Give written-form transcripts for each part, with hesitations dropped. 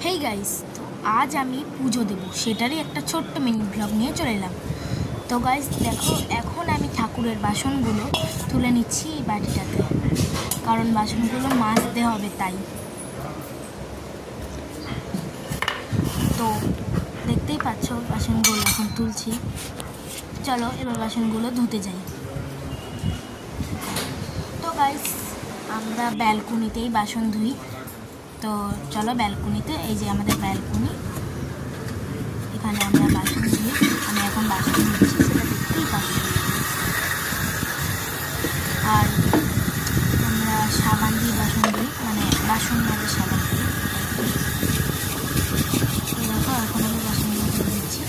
Hey guys, তো আজ আমি পুজো দেব সেটারই একটা ছোট্ট মিনি ব্লগ নিয়ে চলে এলাম। তো গাইস দেখো, এখন আমি ঠাকুরের বাসনগুলো তুলে নিচ্ছি এই বাটিটাতে, কারণ বাসনগুলো মাজতে হবে তাই। তো দেখতেই পাচ্ছ বাসনগুলো এখন তুলছি। চলো এবার বাসনগুলো ধুতে যাই। তো গাইস আমরা ব্যালকনিতেই বাসন ধুই। তো চলো ব্যালকনিতে, এই যে আমাদের ব্যালকনি, এখানে আমরা বাসন ধুই। আমি এখন বাসন ধুচ্ছি, সেটা দেখতেই পাচ্ছি। আর আমরা সাবান দিয়ে বাসন ধুই, মানে বাসন মাঝে সাবান দিই। দেখো এখন আমি বাসনগুলো ধুয়ে দিচ্ছি।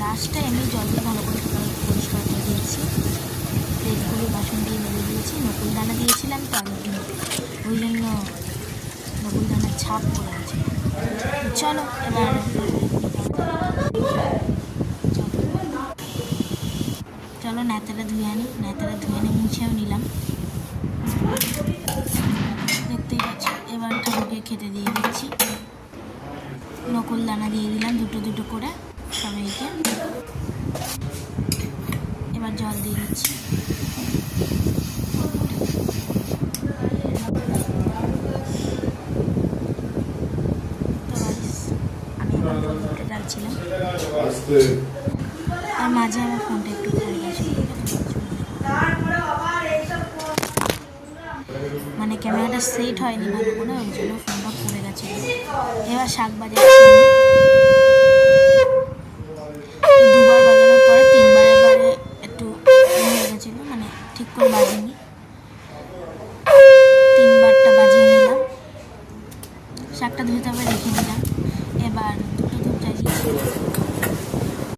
লাস্টে আমি জল দিয়ে ভালো করে পরিষ্কার করে দিয়েছি। প্লেটগুলো বাসন দিয়ে মেরে দিয়েছি। নকুল দানা দিয়েছিলাম তো আগের দিন, ওই জন্য নকুল দানার ছাপ পড়ে আছে। চলো এবার চলো নেতাটা ধুয়ে আনি। নেতাটা ধুয়ে এনে মুছেও নিলাম, দেখতেই পাচ্ছি। এবার ঠাকুরকে খেতে দিয়ে দিচ্ছি। নকুল দানা দিয়ে দিলাম দুটো দুটো করে সবাইকে। এবার জল দিয়ে দিচ্ছি। আমি আমার ফোনটা ডালছিলাম, আর মাঝে আমার ফোনটা একটু পড়ে গেছে, মানে ক্যামেরাটা সেট হয়নি ভালো করে, ওই জন্য ফোনটা পড়ে গেছে। এবার শাক বাজাচ্ছি। দুবার বাজানোর পরে তিনবার এবারে একটু হয়ে গেছিলো, মানে ঠিক করে বাজিনি। তিনবারটা বাজিয়ে নিলাম। শাকটা ধুয়ে তারপরে রেখে দিলাম।